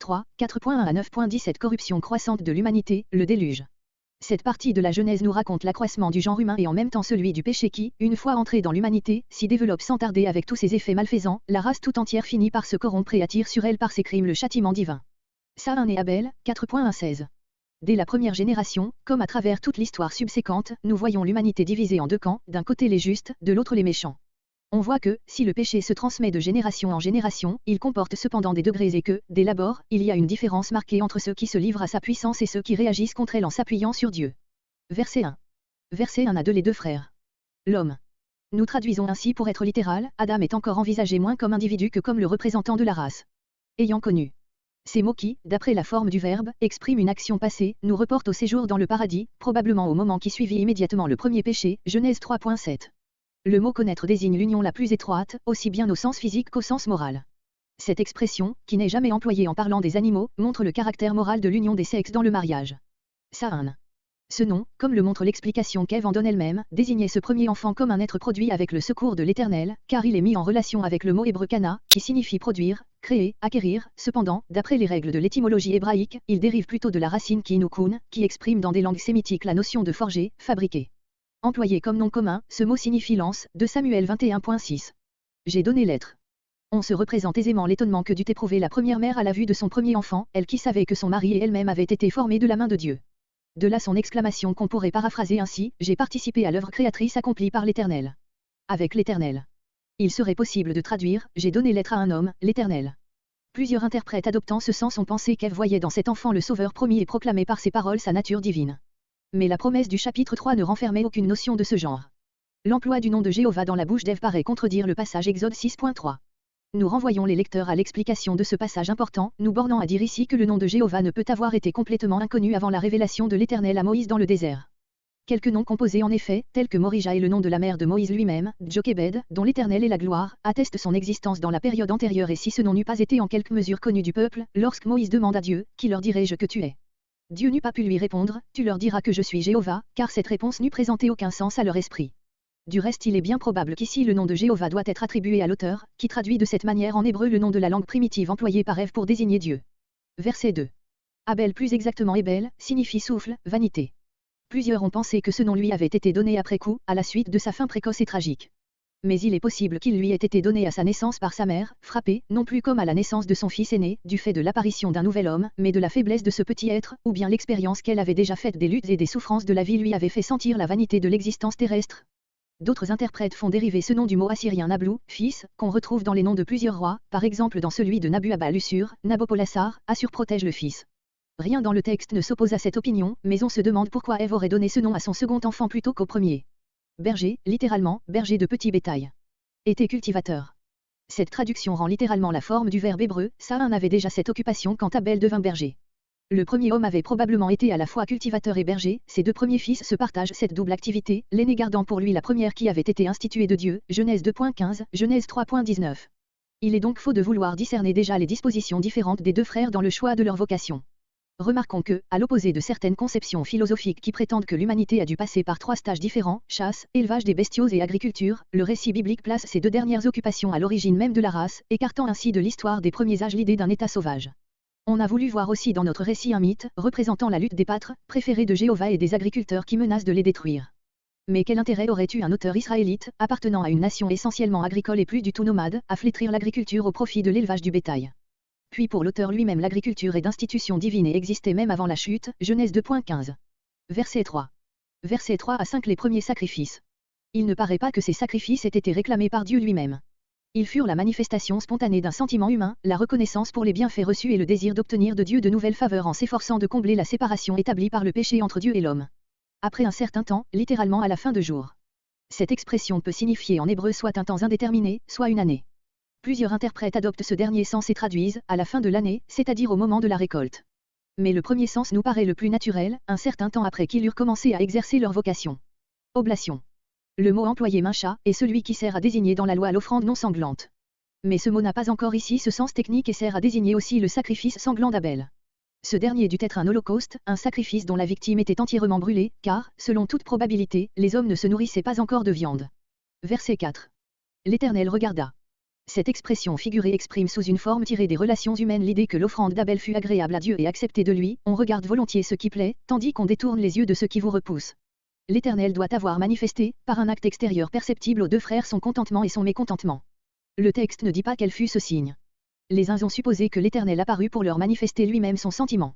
3, 4.1 à 9.17 Corruption croissante de l'humanité, le déluge. Cette partie de la Genèse nous raconte l'accroissement du genre humain et en même temps celui du péché qui, une fois entré dans l'humanité, s'y développe sans tarder avec tous ses effets malfaisants, la race tout entière finit par se corrompre et attire sur elle par ses crimes le châtiment divin. Caïn et Abel, 4.16. Dès la première génération, comme à travers toute l'histoire subséquente, nous voyons l'humanité divisée en deux camps, d'un côté les justes, de l'autre les méchants. On voit que, si le péché se transmet de génération en génération, il comporte cependant des degrés et que, dès l'abord, il y a une différence marquée entre ceux qui se livrent à sa puissance et ceux qui réagissent contre elle en s'appuyant sur Dieu. Verset 1. Verset 1 à 2 Les deux frères. L'homme. Nous traduisons ainsi pour être littéral, Adam est encore envisagé moins comme individu que comme le représentant de la race. Ayant connu. Ces mots qui, d'après la forme du verbe, expriment une action passée, nous reportent au séjour dans le paradis, probablement au moment qui suivit immédiatement le premier péché, Genèse 3.7. Le mot connaître désigne l'union la plus étroite, aussi bien au sens physique qu'au sens moral. Cette expression, qui n'est jamais employée en parlant des animaux, montre le caractère moral de l'union des sexes dans le mariage. Caïn. Ce nom, comme le montre l'explication qu'Ève en donne elle-même, désignait ce premier enfant comme un être produit avec le secours de l'Éternel, car il est mis en relation avec le mot hébreu kana, qui signifie produire, créer, acquérir. Cependant, d'après les règles de l'étymologie hébraïque, il dérive plutôt de la racine kinukun, qui exprime dans des langues sémitiques la notion de forger, fabriquer. Employé comme nom commun, ce mot signifie lance, de Samuel 21.6. J'ai donné l'être. On se représente aisément l'étonnement que dut éprouver la première mère à la vue de son premier enfant, elle qui savait que son mari et elle-même avaient été formés de la main de Dieu. De là son exclamation qu'on pourrait paraphraser ainsi, j'ai participé à l'œuvre créatrice accomplie par l'Éternel. Avec l'Éternel. Il serait possible de traduire, j'ai donné l'être à un homme, l'Éternel. Plusieurs interprètes adoptant ce sens ont pensé qu'Ève voyait dans cet enfant le sauveur promis et proclamé par ses paroles sa nature divine. Mais la promesse du chapitre 3 ne renfermait aucune notion de ce genre. L'emploi du nom de Jéhovah dans la bouche d'Ève paraît contredire le passage Exode 6.3. Nous renvoyons les lecteurs à l'explication de ce passage important, nous bornant à dire ici que le nom de Jéhovah ne peut avoir été complètement inconnu avant la révélation de l'Éternel à Moïse dans le désert. Quelques noms composés en effet, tels que Morija et le nom de la mère de Moïse lui-même, Jochebed, dont l'Éternel est la gloire, attestent son existence dans la période antérieure et si ce nom n'eût pas été en quelque mesure connu du peuple, lorsque Moïse demande à Dieu, qui leur dirai-je que tu es? Dieu n'eût pas pu lui répondre, tu leur diras que je suis Jéhovah, car cette réponse n'eût présenté aucun sens à leur esprit. Du reste il est bien probable qu'ici le nom de Jéhovah doit être attribué à l'auteur, qui traduit de cette manière en hébreu le nom de la langue primitive employée par Ève pour désigner Dieu. Verset 2. Abel plus exactement Ebel, signifie souffle, vanité. Plusieurs ont pensé que ce nom lui avait été donné après coup, à la suite de sa fin précoce et tragique. Mais il est possible qu'il lui ait été donné à sa naissance par sa mère, frappée, non plus comme à la naissance de son fils aîné, du fait de l'apparition d'un nouvel homme, mais de la faiblesse de ce petit être, ou bien l'expérience qu'elle avait déjà faite des luttes et des souffrances de la vie lui avait fait sentir la vanité de l'existence terrestre. D'autres interprètes font dériver ce nom du mot assyrien Nablou, fils, qu'on retrouve dans les noms de plusieurs rois, par exemple dans celui de Nabu-Abal-Ussur, Nabopolassar, Assur protège le fils. Rien dans le texte ne s'oppose à cette opinion, mais on se demande pourquoi Ève aurait donné ce nom à son second enfant plutôt qu'au premier. Berger, littéralement, berger de petit bétail. Était cultivateur. Cette traduction rend littéralement la forme du verbe hébreu, Caïn avait déjà cette occupation quand Abel devint berger. Le premier homme avait probablement été à la fois cultivateur et berger, ses deux premiers fils se partagent cette double activité, l'aîné gardant pour lui la première qui avait été instituée de Dieu, Genèse 2.15, Genèse 3.19. Il est donc faux de vouloir discerner déjà les dispositions différentes des deux frères dans le choix de leur vocation. Remarquons que, à l'opposé de certaines conceptions philosophiques qui prétendent que l'humanité a dû passer par trois stages différents, chasse, élevage des bestiaux et agriculture, le récit biblique place ces deux dernières occupations à l'origine même de la race, écartant ainsi de l'histoire des premiers âges l'idée d'un état sauvage. On a voulu voir aussi dans notre récit un mythe, représentant la lutte des pâtres, préférés de Jéhovah et des agriculteurs qui menacent de les détruire. Mais quel intérêt aurait eu un auteur israélite, appartenant à une nation essentiellement agricole et plus du tout nomade, à flétrir l'agriculture au profit de l'élevage du bétail? Puis pour l'auteur lui-même l'agriculture est d'institution divine et existait même avant la chute, Genèse 2.15. Verset 3. Verset 3 à 5 Les premiers sacrifices. Il ne paraît pas que ces sacrifices aient été réclamés par Dieu lui-même. Ils furent la manifestation spontanée d'un sentiment humain, la reconnaissance pour les bienfaits reçus et le désir d'obtenir de Dieu de nouvelles faveurs en s'efforçant de combler la séparation établie par le péché entre Dieu et l'homme. Après un certain temps, littéralement à la fin de jour. Cette expression peut signifier en hébreu soit un temps indéterminé, soit une année. Plusieurs interprètes adoptent ce dernier sens et traduisent « à la fin de l'année », c'est-à-dire au moment de la récolte. Mais le premier sens nous paraît le plus naturel, un certain temps après qu'ils eurent commencé à exercer leur vocation. Oblation. Le mot employé mincha est celui qui sert à désigner dans la loi l'offrande non sanglante. Mais ce mot n'a pas encore ici ce sens technique et sert à désigner aussi le sacrifice sanglant d'Abel. Ce dernier dut être un holocauste, un sacrifice dont la victime était entièrement brûlée, car, selon toute probabilité, les hommes ne se nourrissaient pas encore de viande. Verset 4. L'Éternel regarda. Cette expression figurée exprime sous une forme tirée des relations humaines l'idée que l'offrande d'Abel fut agréable à Dieu et acceptée de lui, on regarde volontiers ce qui plaît, tandis qu'on détourne les yeux de ce qui vous repousse. L'Éternel doit avoir manifesté, par un acte extérieur perceptible aux deux frères son contentement et son mécontentement. Le texte ne dit pas quel fut ce signe. Les uns ont supposé que l'Éternel apparut pour leur manifester lui-même son sentiment.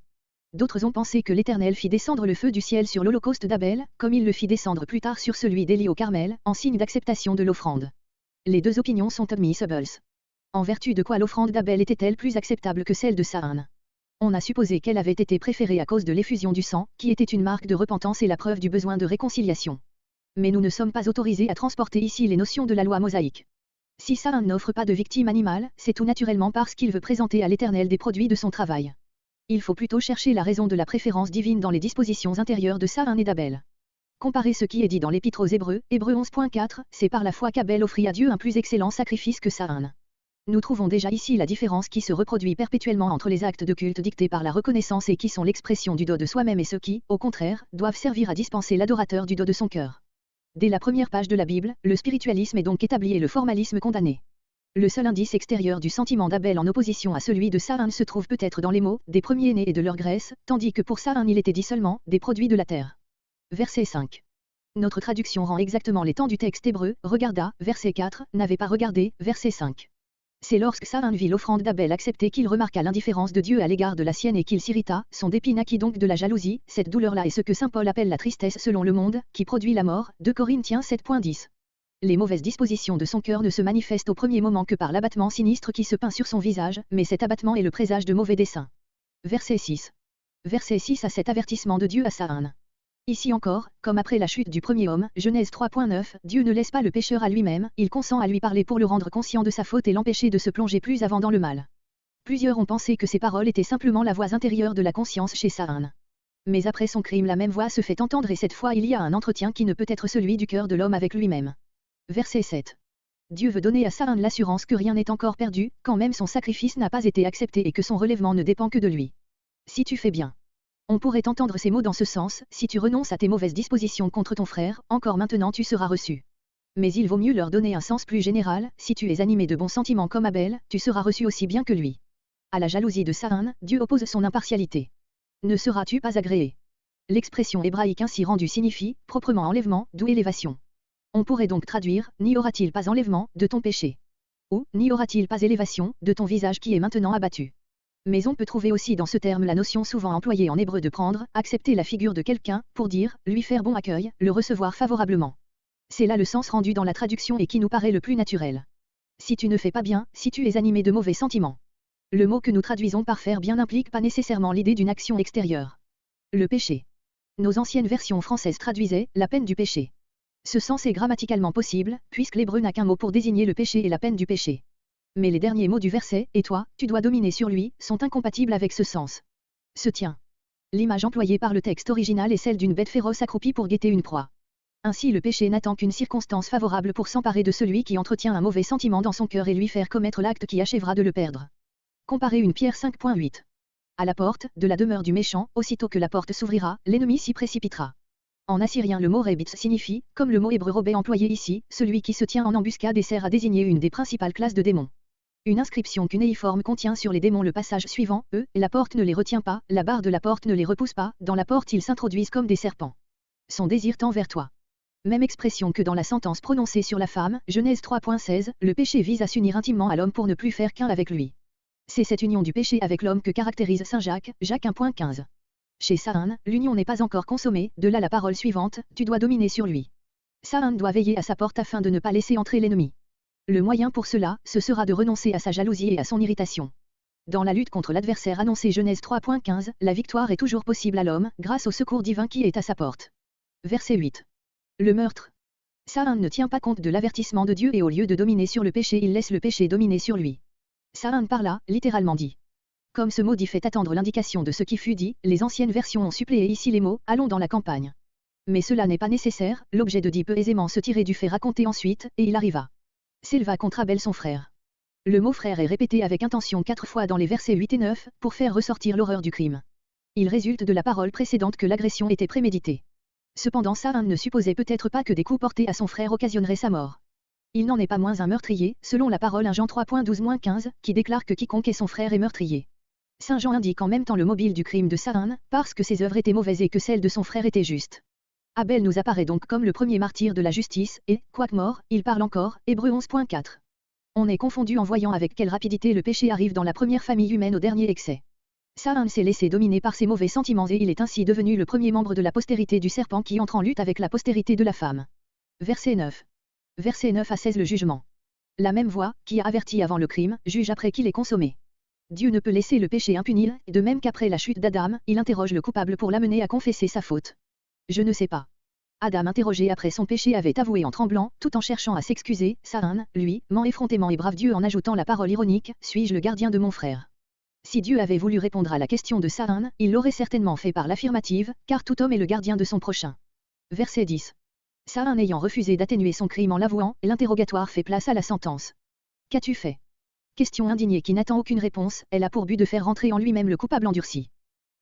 D'autres ont pensé que l'Éternel fit descendre le feu du ciel sur l'holocauste d'Abel, comme il le fit descendre plus tard sur celui d'Élie au Carmel, en signe d'acceptation de l'offrande. Les deux opinions sont admissibles. En vertu de quoi l'offrande d'Abel était-elle plus acceptable que celle de Caïn? On a supposé qu'elle avait été préférée à cause de l'effusion du sang, qui était une marque de repentance et la preuve du besoin de réconciliation. Mais nous ne sommes pas autorisés à transporter ici les notions de la loi mosaïque. Si Caïn n'offre pas de victime animale, c'est tout naturellement parce qu'il veut présenter à l'Éternel des produits de son travail. Il faut plutôt chercher la raison de la préférence divine dans les dispositions intérieures de Caïn et d'Abel. Comparez ce qui est dit dans l'Épître aux Hébreux, Hébreux 11.4, c'est par la foi qu'Abel offrit à Dieu un plus excellent sacrifice que Caïn. Nous trouvons déjà ici la différence qui se reproduit perpétuellement entre les actes de culte dictés par la reconnaissance et qui sont l'expression du don de soi-même et ceux qui, au contraire, doivent servir à dispenser l'adorateur du don de son cœur. Dès la première page de la Bible, le spiritualisme est donc établi et le formalisme condamné. Le seul indice extérieur du sentiment d'Abel en opposition à celui de Caïn se trouve peut-être dans les mots « des premiers-nés et de leur graisse », tandis que pour Caïn il était dit seulement « des produits de la terre ». Verset 5. Notre traduction rend exactement les temps du texte hébreu, regarda, verset 4, n'avait pas regardé, verset 5. C'est lorsque Caïn vit l'offrande d'Abel acceptée qu'il remarqua l'indifférence de Dieu à l'égard de la sienne et qu'il s'irrita, son dépit naquit donc de la jalousie, cette douleur-là est ce que saint Paul appelle la tristesse selon le monde, qui produit la mort, 2 Corinthiens 7.10. Les mauvaises dispositions de son cœur ne se manifestent au premier moment que par l'abattement sinistre qui se peint sur son visage, mais cet abattement est le présage de mauvais desseins. Verset 6. Verset 6 à cet avertissement de Dieu à Caïn. Ici encore, comme après la chute du premier homme, Genèse 3.9, Dieu ne laisse pas le pécheur à lui-même, il consent à lui parler pour le rendre conscient de sa faute et l'empêcher de se plonger plus avant dans le mal. Plusieurs ont pensé que ces paroles étaient simplement la voix intérieure de la conscience chez Caïn. Mais après son crime la même voix se fait entendre et cette fois il y a un entretien qui ne peut être celui du cœur de l'homme avec lui-même. Verset 7. Dieu veut donner à Caïn l'assurance que rien n'est encore perdu, quand même son sacrifice n'a pas été accepté et que son relèvement ne dépend que de lui. Si tu fais bien. On pourrait entendre ces mots dans ce sens, si tu renonces à tes mauvaises dispositions contre ton frère, encore maintenant tu seras reçu. Mais il vaut mieux leur donner un sens plus général, si tu es animé de bons sentiments comme Abel, tu seras reçu aussi bien que lui. À la jalousie de Caïn, Dieu oppose son impartialité. Ne seras-tu pas agréé? L'expression hébraïque ainsi rendue signifie, proprement enlèvement, d'où élévation. On pourrait donc traduire, n'y aura-t-il pas enlèvement, de ton péché? Ou, n'y aura-t-il pas élévation, de ton visage qui est maintenant abattu? Mais on peut trouver aussi dans ce terme la notion souvent employée en hébreu de prendre, accepter la figure de quelqu'un, pour dire, lui faire bon accueil, le recevoir favorablement. C'est là le sens rendu dans la traduction et qui nous paraît le plus naturel. Si tu ne fais pas bien, si tu es animé de mauvais sentiments. Le mot que nous traduisons par faire bien n'implique pas nécessairement l'idée d'une action extérieure. Le péché. Nos anciennes versions françaises traduisaient, la peine du péché. Ce sens est grammaticalement possible, puisque l'hébreu n'a qu'un mot pour désigner le péché et la peine du péché. Mais les derniers mots du verset, et toi, tu dois dominer sur lui, sont incompatibles avec ce sens. Se tient. L'image employée par le texte original est celle d'une bête féroce accroupie pour guetter une proie. Ainsi le péché n'attend qu'une circonstance favorable pour s'emparer de celui qui entretient un mauvais sentiment dans son cœur et lui faire commettre l'acte qui achèvera de le perdre. Comparez 1 Pierre 5.8. À la porte, de la demeure du méchant, aussitôt que la porte s'ouvrira, l'ennemi s'y précipitera. En assyrien le mot rebitz signifie, comme le mot hébreu robé employé ici, celui qui se tient en embuscade et sert à désigner une des principales classes de démons. Une inscription cunéiforme contient sur les démons le passage suivant, la porte ne les retient pas, la barre de la porte ne les repousse pas, dans la porte ils s'introduisent comme des serpents. Son désir tend vers toi. Même expression que dans la sentence prononcée sur la femme, Genèse 3.16, le péché vise à s'unir intimement à l'homme pour ne plus faire qu'un avec lui. C'est cette union du péché avec l'homme que caractérise saint Jacques, Jacques 1.15. Chez Caïn, l'union n'est pas encore consommée, de là la parole suivante, tu dois dominer sur lui. Caïn doit veiller à sa porte afin de ne pas laisser entrer l'ennemi. Le moyen pour cela, ce sera de renoncer à sa jalousie et à son irritation. Dans la lutte contre l'adversaire annoncée Genèse 3.15, la victoire est toujours possible à l'homme, grâce au secours divin qui est à sa porte. Verset 8. Le meurtre. Caïn ne tient pas compte de l'avertissement de Dieu et au lieu de dominer sur le péché il laisse le péché dominer sur lui. Caïn par là, littéralement dit. Comme ce mot dit fait attendre l'indication de ce qui fut dit, les anciennes versions ont suppléé ici les mots « allons dans la campagne ». Mais cela n'est pas nécessaire, l'objet de dit peut aisément se tirer du fait raconté ensuite, et il arriva. S'éleva contre Abel son frère. Le mot frère est répété avec intention 4 fois dans les versets 8 et 9, pour faire ressortir l'horreur du crime. Il résulte de la parole précédente que l'agression était préméditée. Cependant Caïn ne supposait peut-être pas que des coups portés à son frère occasionneraient sa mort. Il n'en est pas moins un meurtrier, selon la parole 1 Jean 3.12-15, qui déclare que quiconque est son frère est meurtrier. Saint Jean indique en même temps le mobile du crime de Saïn, parce que ses œuvres étaient mauvaises et que celles de son frère étaient justes. Abel nous apparaît donc comme le premier martyr de la justice, et, quoique mort, il parle encore, Hébreux 11.4. On est confondu en voyant avec quelle rapidité le péché arrive dans la première famille humaine au dernier excès. Saïn s'est laissé dominer par ses mauvais sentiments et il est ainsi devenu le premier membre de la postérité du serpent qui entre en lutte avec la postérité de la femme. Verset 9. Verset 9 à 16 Le jugement. La même voix, qui a averti avant le crime, juge après qu'il est consommé. Dieu ne peut laisser le péché impuni, de même qu'après la chute d'Adam, il interroge le coupable pour l'amener à confesser sa faute. Je ne sais pas. Adam interrogé après son péché avait avoué en tremblant, tout en cherchant à s'excuser. Saïn, lui, ment effrontément et brave Dieu en ajoutant la parole ironique, suis-je le gardien de mon frère? Si Dieu avait voulu répondre à la question de Saïn, il l'aurait certainement fait par l'affirmative, car tout homme est le gardien de son prochain. Verset 10. Saïn ayant refusé d'atténuer son crime en l'avouant, l'interrogatoire fait place à la sentence. Qu'as-tu fait? Question indignée qui n'attend aucune réponse, elle a pour but de faire rentrer en lui-même le coupable endurci.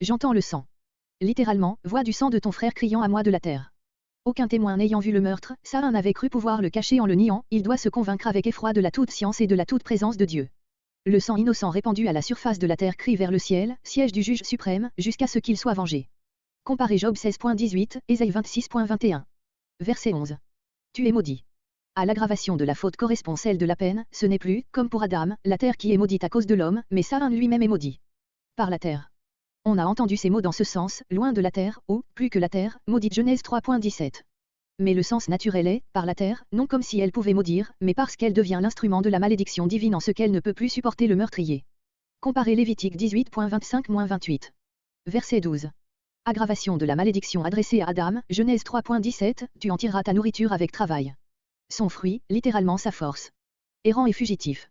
J'entends le sang. Littéralement, voix du sang de ton frère criant à moi de la terre. Aucun témoin n'ayant vu le meurtre, Saïn avait cru pouvoir le cacher en le niant, il doit se convaincre avec effroi de la toute science et de la toute présence de Dieu. Le sang innocent répandu à la surface de la terre crie vers le ciel, siège du juge suprême, jusqu'à ce qu'il soit vengé. Comparez Job 16.18, Ésaïe 26.21. Verset 11. Tu es maudit. À l'aggravation de la faute correspond celle de la peine, ce n'est plus, comme pour Adam, la terre qui est maudite à cause de l'homme, mais Saïn lui-même est maudit. Par la terre. On a entendu ces mots dans ce sens, loin de la terre, ou, plus que la terre, maudite Genèse 3.17. Mais le sens naturel est, par la terre, non comme si elle pouvait maudire, mais parce qu'elle devient l'instrument de la malédiction divine en ce qu'elle ne peut plus supporter le meurtrier. Comparez Lévitique 18.25-28. Verset 12. Aggravation de la malédiction adressée à Adam, Genèse 3.17, tu en tireras ta nourriture avec travail. Son fruit, littéralement sa force. Errant et fugitif.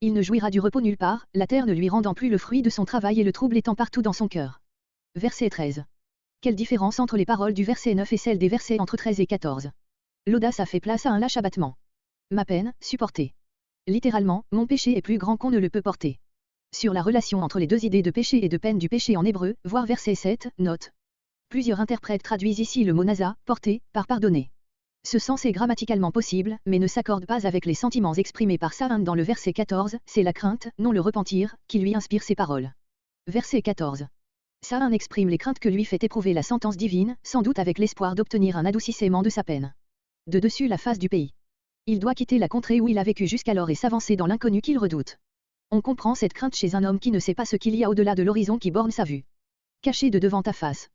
Il ne jouira du repos nulle part, la terre ne lui rendant plus le fruit de son travail et le trouble étant partout dans son cœur. Verset 13. Quelle différence entre les paroles du verset 9 et celles des versets entre 13 et 14. L'audace a fait place à un lâche abattement. Ma peine, supportée. Littéralement, mon péché est plus grand qu'on ne le peut porter. Sur la relation entre les deux idées de péché et de peine du péché en hébreu, voir verset 7, note. Plusieurs interprètes traduisent ici le mot nasa, porté, par pardonner. Ce sens est grammaticalement possible, mais ne s'accorde pas avec les sentiments exprimés par Saïn dans le verset 14, c'est la crainte, non le repentir, qui lui inspire ces paroles. Verset 14. Saïn exprime les craintes que lui fait éprouver la sentence divine, sans doute avec l'espoir d'obtenir un adoucissement de sa peine. De dessus la face du pays. Il doit quitter la contrée où il a vécu jusqu'alors et s'avancer dans l'inconnu qu'il redoute. On comprend cette crainte chez un homme qui ne sait pas ce qu'il y a au-delà de l'horizon qui borne sa vue. Caché de devant ta face.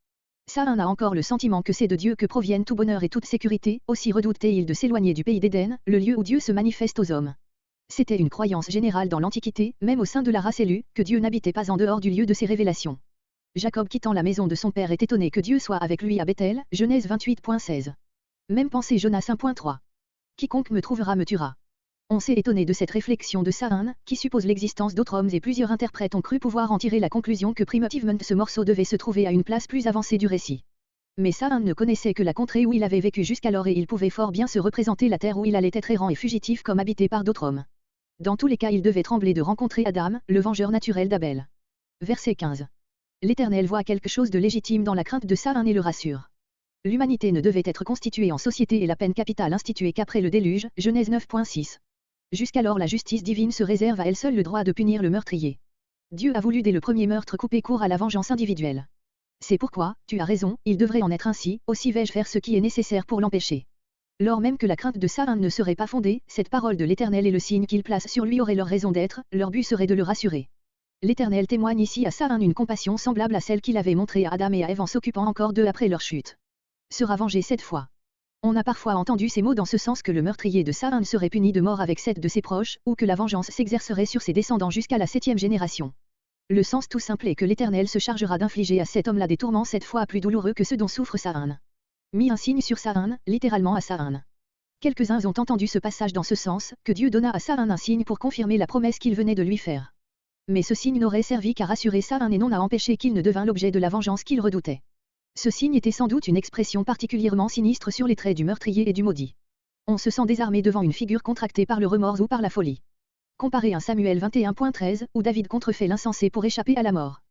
Saïn a encore le sentiment que c'est de Dieu que proviennent tout bonheur et toute sécurité, aussi redoutait-il de s'éloigner du pays d'Éden, le lieu où Dieu se manifeste aux hommes. C'était une croyance générale dans l'Antiquité, même au sein de la race élue, que Dieu n'habitait pas en dehors du lieu de ses révélations. Jacob quittant la maison de son père est étonné que Dieu soit avec lui à Bethel, Genèse 28.16. Même pensée Jonas 1.3. Quiconque me trouvera me tuera. On s'est étonné de cette réflexion de Saïn, qui suppose l'existence d'autres hommes et plusieurs interprètes ont cru pouvoir en tirer la conclusion que primitivement ce morceau devait se trouver à une place plus avancée du récit. Mais Saïn ne connaissait que la contrée où il avait vécu jusqu'alors et il pouvait fort bien se représenter la terre où il allait être errant et fugitif comme habité par d'autres hommes. Dans tous les cas il devait trembler de rencontrer Adam, le vengeur naturel d'Abel. Verset 15. L'Éternel voit quelque chose de légitime dans la crainte de Saïn et le rassure. L'humanité ne devait être constituée en société et la peine capitale instituée qu'après le déluge, Genèse 9.6. Jusqu'alors la justice divine se réserve à elle seule le droit de punir le meurtrier. Dieu a voulu dès le premier meurtre couper court à la vengeance individuelle. C'est pourquoi, tu as raison, il devrait en être ainsi, aussi vais-je faire ce qui est nécessaire pour l'empêcher. Lors même que la crainte de Saïn ne serait pas fondée, cette parole de l'Éternel et le signe qu'il place sur lui auraient leur raison d'être, leur but serait de le rassurer. L'Éternel témoigne ici à Saïn une compassion semblable à celle qu'il avait montrée à Adam et à Ève en s'occupant encore d'eux après leur chute. Sera vengé cette fois. On a parfois entendu ces mots dans ce sens que le meurtrier de Saïn serait puni de mort avec 7 de ses proches, ou que la vengeance s'exercerait sur ses descendants jusqu'à la 7e génération. Le sens tout simple est que l'Éternel se chargera d'infliger à cet homme-là des tourments 7 fois plus douloureux que ceux dont souffre Saïn. Mis un signe sur Saïn, littéralement à Saïn. Quelques-uns ont entendu ce passage dans ce sens, que Dieu donna à Saïn un signe pour confirmer la promesse qu'il venait de lui faire. Mais ce signe n'aurait servi qu'à rassurer Saïn et non à empêcher qu'il ne devînt l'objet de la vengeance qu'il redoutait. Ce signe était sans doute une expression particulièrement sinistre sur les traits du meurtrier et du maudit. On se sent désarmé devant une figure contractée par le remords ou par la folie. Comparez 1 Samuel 21.13, où David contrefait l'insensé pour échapper à la mort.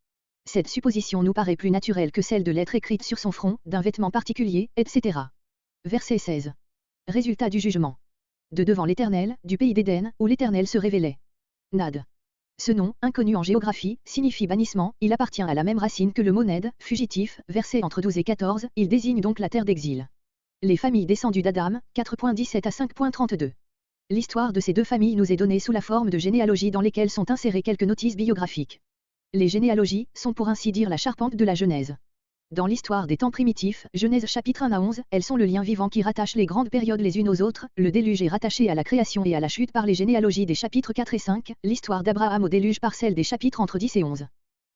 Cette supposition nous paraît plus naturelle que celle de lettre écrite sur son front, d'un vêtement particulier, etc. Verset 16. Résultat du jugement. de devant l'Éternel, du pays d'Éden, où l'Éternel se révélait. Nad. Ce nom, inconnu en géographie, signifie bannissement, il appartient à la même racine que le mot Ned, fugitif, versets entre 12 et 14, il désigne donc la terre d'exil. Les familles descendues d'Adam, 4.17 à 5.32. L'histoire de ces deux familles nous est donnée sous la forme de généalogies dans lesquelles sont insérées quelques notices biographiques. Les généalogies sont pour ainsi dire la charpente de la Genèse. Dans l'histoire des temps primitifs, Genèse chapitre 1 à 11, elles sont le lien vivant qui rattache les grandes périodes les unes aux autres, le déluge est rattaché à la création et à la chute par les généalogies des chapitres 4 et 5, l'histoire d'Abraham au déluge par celle des chapitres entre 10 et 11.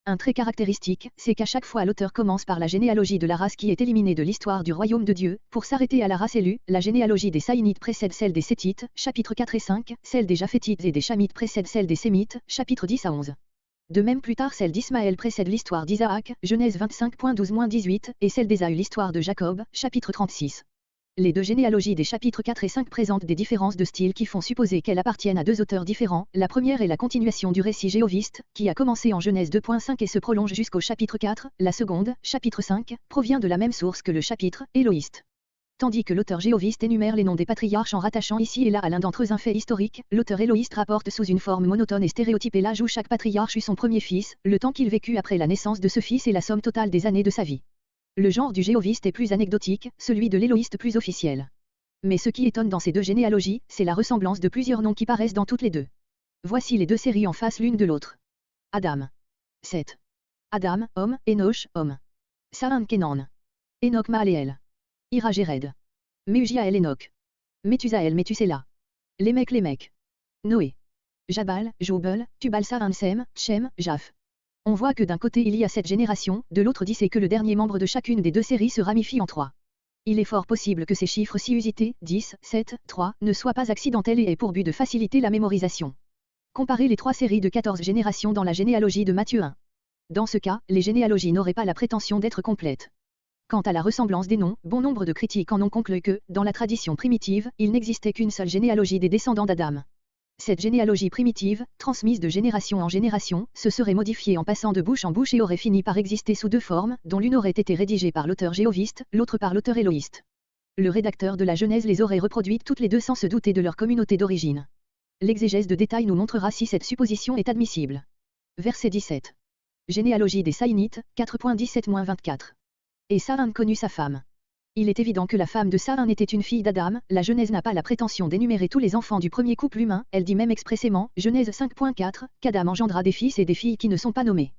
Un trait caractéristique, c'est qu'à chaque fois l'auteur commence par la généalogie de la race qui est éliminée de l'histoire du royaume de Dieu, pour s'arrêter à la race élue, la généalogie des Saïnites précède celle des Sétites, chapitres 4 et 5, celle des Japhétites et des Chamites précède celle des Sémites, chapitres 10 à 11. De même plus tard celle d'Ismaël précède l'histoire d'Isaac, Genèse 25.12-18, et celle d'Ésaü l'histoire de Jacob, chapitre 36. Les deux généalogies des chapitres 4 et 5 présentent des différences de style qui font supposer qu'elles appartiennent à deux auteurs différents. La première est la continuation du récit jéhoviste, qui a commencé en Genèse 2.5 et se prolonge jusqu'au chapitre 4, la seconde, chapitre 5, provient de la même source que le chapitre éloïste. Tandis que l'auteur jéhoviste énumère les noms des patriarches en rattachant ici et là à l'un d'entre eux un fait historique, l'auteur éloïste rapporte sous une forme monotone et stéréotypée l'âge où chaque patriarche eut son premier fils, le temps qu'il vécut après la naissance de ce fils et la somme totale des années de sa vie. Le genre du jéhoviste est plus anecdotique, celui de l'éloïste plus officiel. Mais ce qui étonne dans ces deux généalogies, c'est la ressemblance de plusieurs noms qui paraissent dans toutes les deux. Voici les deux séries en face l'une de l'autre. Adam. Seth. Adam, homme, Enoch, homme. Saan Kenan. Enoch Maaléel. Ira Jéred. Mehujaël Enoch. Méthusaël Méthusela. Lémec. Noé. Jabal, Jobel, Tubal Saan Sem, Shem, Japh. On voit que d'un côté il y a 7 générations, de l'autre 10 et que le dernier membre de chacune des deux séries se ramifie en 3. Il est fort possible que ces chiffres si usités, 10, 7, 3, ne soient pas accidentels et aient pour but de faciliter la mémorisation. Comparez les 3 séries de 14 générations dans la généalogie de Matthieu 1. Dans ce cas, les généalogies n'auraient pas la prétention d'être complètes. Quant à la ressemblance des noms, bon nombre de critiques en ont conclu que, dans la tradition primitive, il n'existait qu'une seule généalogie des descendants d'Adam. Cette généalogie primitive, transmise de génération en génération, se serait modifiée en passant de bouche en bouche et aurait fini par exister sous 2 formes, dont l'une aurait été rédigée par l'auteur jéhoviste, l'autre par l'auteur éloïste. Le rédacteur de la Genèse les aurait reproduites toutes les deux sans se douter de leur communauté d'origine. L'exégèse de détail nous montrera si cette supposition est admissible. Verset 17. Généalogie des Saïnites, 4.17-24. Et Saan connut sa femme. Il est évident que la femme de Saan était une fille d'Adam, la Genèse n'a pas la prétention d'énumérer tous les enfants du premier couple humain, elle dit même expressément, Genèse 5.4, qu'Adam engendra des fils et des filles qui ne sont pas nommés.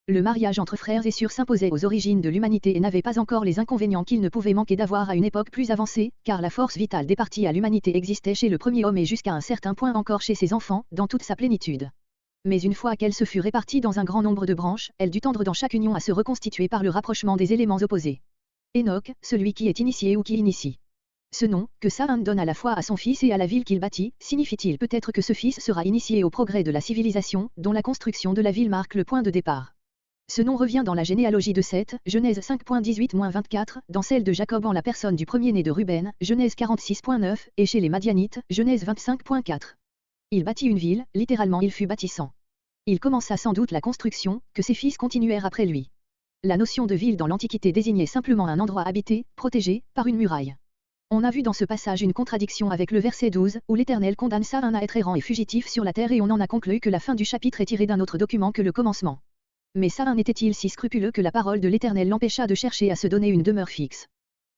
Le mariage entre frères et sœurs s'imposait aux origines de l'humanité et n'avait pas encore les inconvénients qu'il ne pouvait manquer d'avoir à une époque plus avancée, car la force vitale départie à l'humanité existait chez le premier homme et jusqu'à un certain point encore chez ses enfants, dans toute sa plénitude. Mais une fois qu'elle se fut répartie dans un grand nombre de branches, elle dut tendre dans chaque union à se reconstituer par le rapprochement des éléments opposés. Enoch, celui qui est initié ou qui initie. Ce nom, que Saan donne à la fois à son fils et à la ville qu'il bâtit, signifie-t-il peut-être que ce fils sera initié au progrès de la civilisation, dont la construction de la ville marque le point de départ. Ce nom revient dans la généalogie de Seth, Genèse 5.18-24, dans celle de Jacob en la personne du premier-né de Ruben, Genèse 46.9, et chez les Madianites, Genèse 25.4. Il bâtit une ville, littéralement il fut bâtissant. Il commença sans doute la construction, que ses fils continuèrent après lui. La notion de ville dans l'Antiquité désignait simplement un endroit habité, protégé, par une muraille. On a vu dans ce passage une contradiction avec le verset 12, où l'Éternel condamne Saan à être errant et fugitif sur la terre et on en a conclu que la fin du chapitre est tirée d'un autre document que le commencement. Mais Saan était-il si scrupuleux que la parole de l'Éternel l'empêcha de chercher à se donner une demeure fixe?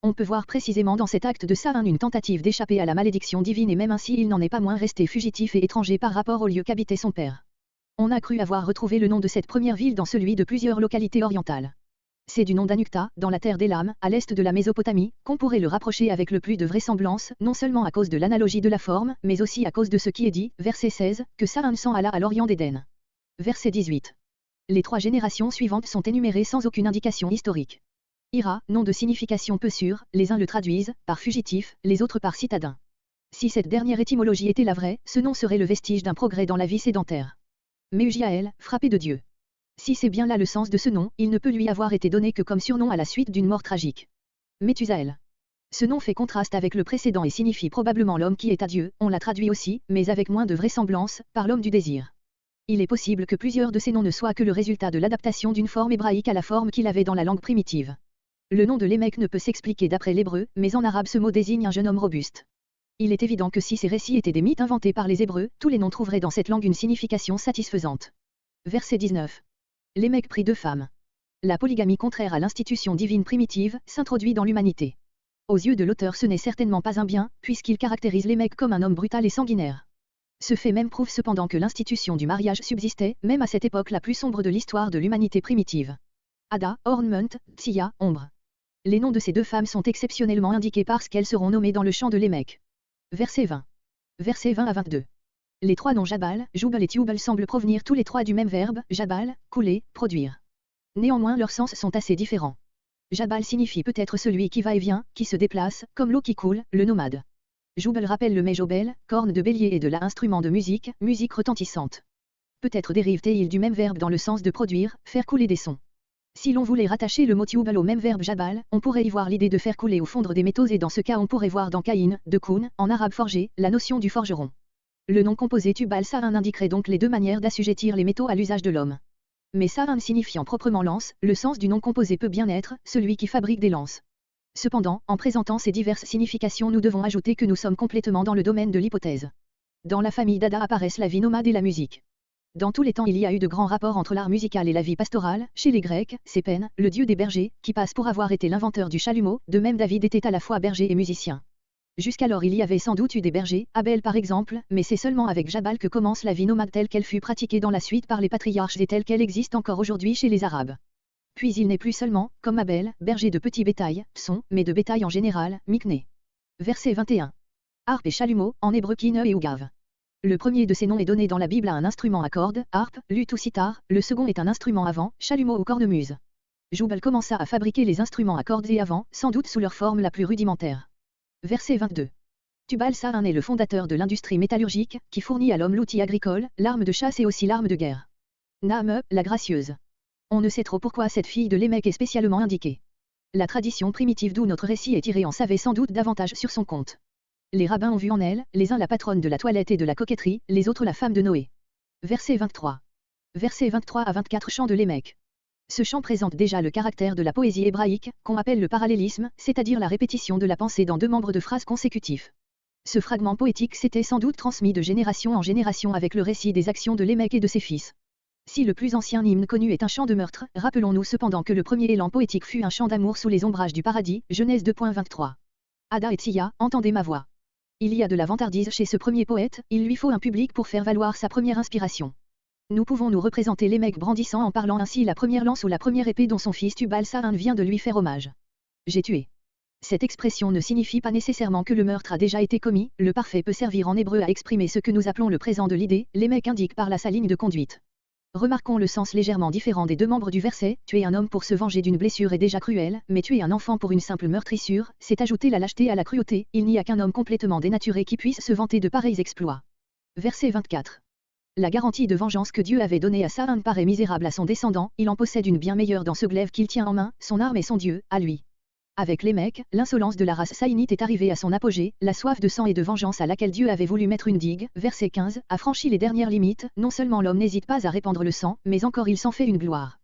On peut voir précisément dans cet acte de Saan une tentative d'échapper à la malédiction divine et même ainsi il n'en est pas moins resté fugitif et étranger par rapport au lieu qu'habitait son père. On a cru avoir retrouvé le nom de cette première ville dans celui de plusieurs localités orientales. C'est du nom d'Anukta, dans la terre d'Élam, à l'est de la Mésopotamie, qu'on pourrait le rapprocher avec le plus de vraisemblance, non seulement à cause de l'analogie de la forme, mais aussi à cause de ce qui est dit, verset 16, que Saan s'en alla à l'orient d'Éden. Verset 18. Les 3 générations suivantes sont énumérées sans aucune indication historique. Ira, nom de signification peu sûre, les uns le traduisent par fugitif, les autres par citadin. Si cette dernière étymologie était la vraie, ce nom serait le vestige d'un progrès dans la vie sédentaire. Mehujaël, frappé de Dieu. Si c'est bien là le sens de ce nom, il ne peut lui avoir été donné que comme surnom à la suite d'une mort tragique. Méthusaël. Ce nom fait contraste avec le précédent et signifie probablement l'homme qui est à Dieu, on l'a traduit aussi, mais avec moins de vraisemblance, par l'homme du désir. Il est possible que plusieurs de ces noms ne soient que le résultat de l'adaptation d'une forme hébraïque à la forme qu'il avait dans la langue primitive. Le nom de Lémec ne peut s'expliquer d'après l'hébreu, mais en arabe ce mot désigne un jeune homme robuste. Il est évident que si ces récits étaient des mythes inventés par les Hébreux, tous les noms trouveraient dans cette langue une signification satisfaisante. Verset 19. Lémec prit 2 femmes. La polygamie contraire à l'institution divine primitive s'introduit dans l'humanité. Aux yeux de l'auteur ce n'est certainement pas un bien, puisqu'il caractérise Lémec comme un homme brutal et sanguinaire. Ce fait même prouve cependant que l'institution du mariage subsistait, même à cette époque la plus sombre de l'histoire de l'humanité primitive. Ada, Ornment, Tsia, Ombre. Les noms de ces 2 femmes sont exceptionnellement indiqués parce qu'elles seront nommées dans le chant de Lémec. Verset 20. Versets 20 à 22. Les 3 noms Jabal, Joubal et Tioubal semblent provenir tous les 3 du même verbe, Jabal, couler, produire. Néanmoins leurs sens sont assez différents. Jabal signifie peut-être celui qui va et vient, qui se déplace, comme l'eau qui coule, le nomade. Joubal rappelle le méjobel, corne de bélier et de la instrument de musique, musique retentissante. Peut-être dérive-t-il du même verbe dans le sens de produire, faire couler des sons. Si l'on voulait rattacher le mot Tioubal au même verbe Jabal, on pourrait y voir l'idée de faire couler ou fondre des métaux et dans ce cas on pourrait voir dans Caïn, de Koun, en arabe forgé, la notion du forgeron. Le nom composé Tubal Sa'an indiquerait donc les 2 manières d'assujettir les métaux à l'usage de l'homme. Mais Sa'an signifiant proprement lance, le sens du nom composé peut bien être celui qui fabrique des lances. Cependant, en présentant ces diverses significations nous devons ajouter que nous sommes complètement dans le domaine de l'hypothèse. Dans la famille d'Ada apparaissent la vie nomade et la musique. Dans tous les temps il y a eu de grands rapports entre l'art musical et la vie pastorale, chez les Grecs, Sépène, le dieu des bergers, qui passe pour avoir été l'inventeur du chalumeau, de même David était à la fois berger et musicien. Jusqu'alors il y avait sans doute eu des bergers, Abel par exemple, mais c'est seulement avec Jabal que commence la vie nomade telle qu'elle fut pratiquée dans la suite par les patriarches et telle qu'elle existe encore aujourd'hui chez les Arabes. Puis il n'est plus seulement, comme Abel, berger de petit bétail, mais de bétail en général, mikné. Verset 21. Harpe et chalumeau, en hébreu kine et ougav. Le premier de ces noms est donné dans la Bible à un instrument à cordes, harpe, luth ou sitar, le second est un instrument à vent, chalumeau ou cornemuse. Joubal commença à fabriquer les instruments à cordes et à vent, sans doute sous leur forme la plus rudimentaire. Verset 22. Tubal Sa'an est le fondateur de l'industrie métallurgique, qui fournit à l'homme l'outil agricole, l'arme de chasse et aussi l'arme de guerre. Naame, la gracieuse. On ne sait trop pourquoi cette fille de Lémec est spécialement indiquée. La tradition primitive d'où notre récit est tiré en savait sans doute davantage sur son compte. Les rabbins ont vu en elle, les uns la patronne de la toilette et de la coquetterie, les autres la femme de Noé. Verset 23. Versets 23 à 24 chant de Lémec. Ce chant présente déjà le caractère de la poésie hébraïque, qu'on appelle le parallélisme, c'est-à-dire la répétition de la pensée dans 2 membres de phrases consécutifs. Ce fragment poétique s'était sans doute transmis de génération en génération avec le récit des actions de Lémec et de ses fils. Si le plus ancien hymne connu est un chant de meurtre, rappelons-nous cependant que le premier élan poétique fut un chant d'amour sous les ombrages du paradis, Genèse 2.23. Ada et Tsia, entendez ma voix. Il y a de la vantardise chez ce premier poète, il lui faut un public pour faire valoir sa première inspiration. Nous pouvons nous représenter Lémec brandissant en parlant ainsi la première lance ou la première épée dont son fils Tubal Sa'an vient de lui faire hommage. J'ai tué. Cette expression ne signifie pas nécessairement que le meurtre a déjà été commis, le parfait peut servir en hébreu à exprimer ce que nous appelons le présent de l'idée, Lémec indique par là sa ligne de conduite. Remarquons le sens légèrement différent des 2 membres du verset, tuer un homme pour se venger d'une blessure est déjà cruel, mais tuer un enfant pour une simple meurtrissure, c'est ajouter la lâcheté à la cruauté, il n'y a qu'un homme complètement dénaturé qui puisse se vanter de pareils exploits. Verset 24. La garantie de vengeance que Dieu avait donnée à Sa'an paraît misérable à son descendant, il en possède une bien meilleure dans ce glaive qu'il tient en main, son arme et son Dieu, à lui. Avec Lémec, l'insolence de la race saïnite est arrivée à son apogée, la soif de sang et de vengeance à laquelle Dieu avait voulu mettre une digue, verset 15, a franchi les dernières limites, non seulement l'homme n'hésite pas à répandre le sang, mais encore il s'en fait une gloire.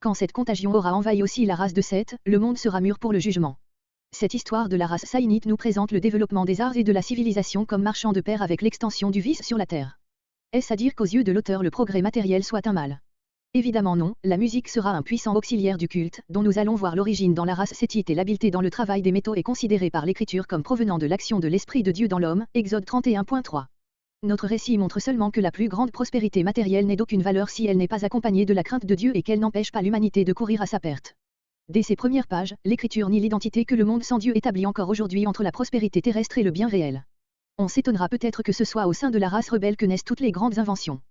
Quand cette contagion aura envahi aussi la race de Seth, le monde sera mûr pour le jugement. Cette histoire de la race saïnite nous présente le développement des arts et de la civilisation comme marchant de pair avec l'extension du vice sur la terre. Est-ce à dire qu'aux yeux de l'auteur le progrès matériel soit un mal? Évidemment non, la musique sera un puissant auxiliaire du culte, dont nous allons voir l'origine dans la race sétite et l'habileté dans le travail des métaux est considérée par l'Écriture comme provenant de l'action de l'Esprit de Dieu dans l'homme, Exode 31.3. Notre récit montre seulement que la plus grande prospérité matérielle n'est d'aucune valeur si elle n'est pas accompagnée de la crainte de Dieu et qu'elle n'empêche pas l'humanité de courir à sa perte. Dès ses premières pages, l'Écriture nie l'identité que le monde sans Dieu établit encore aujourd'hui entre la prospérité terrestre et le bien réel. On s'étonnera peut-être que ce soit au sein de la race rebelle que naissent toutes les grandes inventions.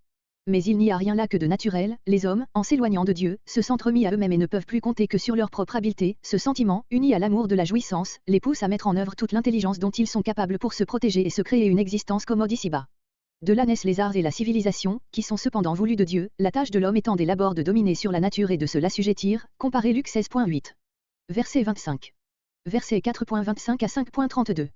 Mais il n'y a rien là que de naturel, les hommes, en s'éloignant de Dieu, se sentent remis à eux-mêmes et ne peuvent plus compter que sur leur propre habileté, ce sentiment, uni à l'amour de la jouissance, les pousse à mettre en œuvre toute l'intelligence dont ils sont capables pour se protéger et se créer une existence commode ici-bas. De là naissent les arts et la civilisation, qui sont cependant voulus de Dieu, la tâche de l'homme étant dès l'abord de dominer sur la nature et de se l'assujettir, comparez Luc 16.8. Verset 25. Verset 4.25 à 5.32.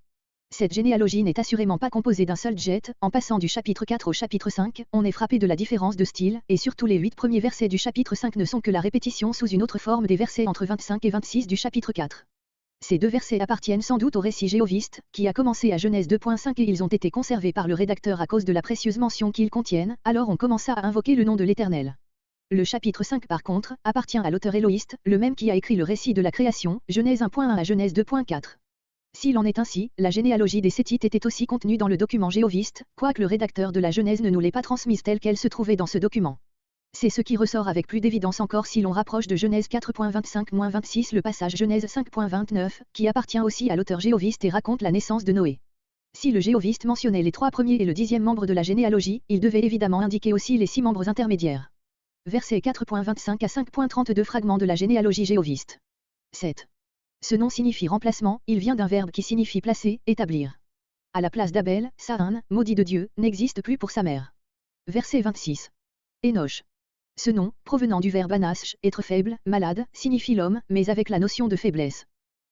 Cette généalogie n'est assurément pas composée d'un seul jet, en passant du chapitre 4 au chapitre 5, on est frappé de la différence de style, et surtout les 8 premiers versets du chapitre 5 ne sont que la répétition sous une autre forme des versets entre 25 et 26 du chapitre 4. Ces deux versets appartiennent sans doute au récit jéhoviste, qui a commencé à Genèse 2.5 et ils ont été conservés par le rédacteur à cause de la précieuse mention qu'ils contiennent, alors on commença à invoquer le nom de l'Éternel. Le chapitre 5 par contre, appartient à l'auteur éloïste, le même qui a écrit le récit de la création, Genèse 1.1 à Genèse 2.4. S'il en est ainsi, la généalogie des Sétites était aussi contenue dans le document jéhoviste, quoique le rédacteur de la Genèse ne nous l'ait pas transmise telle qu'elle se trouvait dans ce document. C'est ce qui ressort avec plus d'évidence encore si l'on rapproche de Genèse 4.25-26 le passage Genèse 5.29, qui appartient aussi à l'auteur jéhoviste et raconte la naissance de Noé. Si le jéhoviste mentionnait les 3 premiers et le 10e membre de la généalogie, il devait évidemment indiquer aussi les 6 membres intermédiaires. Versets 4.25 à 5.32 fragments de la généalogie jéhoviste. 7. Ce nom signifie remplacement, il vient d'un verbe qui signifie placer, établir. À la place d'Abel, Saïn, maudit de Dieu, n'existe plus pour sa mère. Verset 26. Énoch. Ce nom, provenant du verbe anash, être faible, malade, signifie l'homme, mais avec la notion de faiblesse.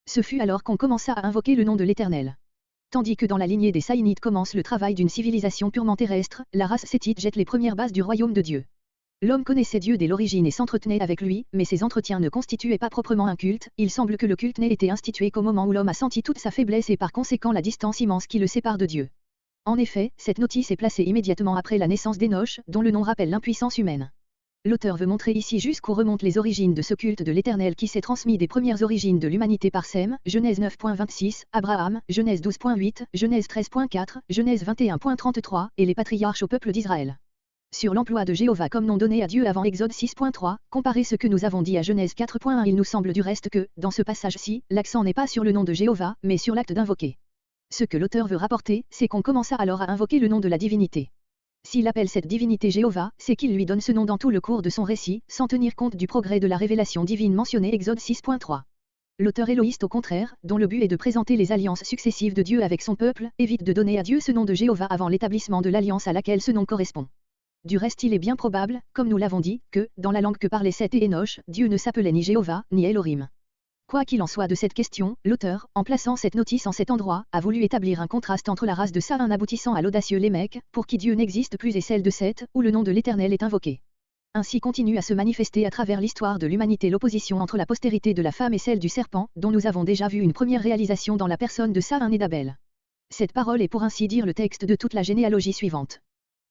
Ce fut alors qu'on commença à invoquer le nom de l'Éternel. Tandis que dans la lignée des Saïnites commence le travail d'une civilisation purement terrestre, la race sétite jette les premières bases du royaume de Dieu. L'homme connaissait Dieu dès l'origine et s'entretenait avec lui, mais ces entretiens ne constituaient pas proprement un culte, il semble que le culte n'ait été institué qu'au moment où l'homme a senti toute sa faiblesse et par conséquent la distance immense qui le sépare de Dieu. En effet, cette notice est placée immédiatement après la naissance d'Énoch, dont le nom rappelle l'impuissance humaine. L'auteur veut montrer ici jusqu'où remontent les origines de ce culte de l'Éternel qui s'est transmis des premières origines de l'humanité par Sem, Genèse 9.26, Abraham, Genèse 12.8, Genèse 13.4, Genèse 21.33, et les patriarches au peuple d'Israël. Sur l'emploi de Jéhovah comme nom donné à Dieu avant Exode 6.3, comparez ce que nous avons dit à Genèse 4.1. Il nous semble du reste que, dans ce passage-ci, l'accent n'est pas sur le nom de Jéhovah, mais sur l'acte d'invoquer. Ce que l'auteur veut rapporter, c'est qu'on commença alors à invoquer le nom de la divinité. S'il appelle cette divinité Jéhovah, c'est qu'il lui donne ce nom dans tout le cours de son récit, sans tenir compte du progrès de la révélation divine mentionnée Exode 6.3. L'auteur éloïste au contraire, dont le but est de présenter les alliances successives de Dieu avec son peuple, évite de donner à Dieu ce nom de Jéhovah avant l'établissement de l'alliance à laquelle ce nom correspond. Du reste il est bien probable, comme nous l'avons dit, que, dans la langue que parlaient Seth et Énoch, Dieu ne s'appelait ni Jéhovah, ni Elohim. Quoi qu'il en soit de cette question, l'auteur, en plaçant cette notice en cet endroit, a voulu établir un contraste entre la race de Saïn aboutissant à l'audacieux Lémec, pour qui Dieu n'existe plus et celle de Seth, où le nom de l'Éternel est invoqué. Ainsi continue à se manifester à travers l'histoire de l'humanité l'opposition entre la postérité de la femme et celle du serpent, dont nous avons déjà vu une première réalisation dans la personne de Saïn et d'Abel. Cette parole est pour ainsi dire le texte de toute la généalogie suivante.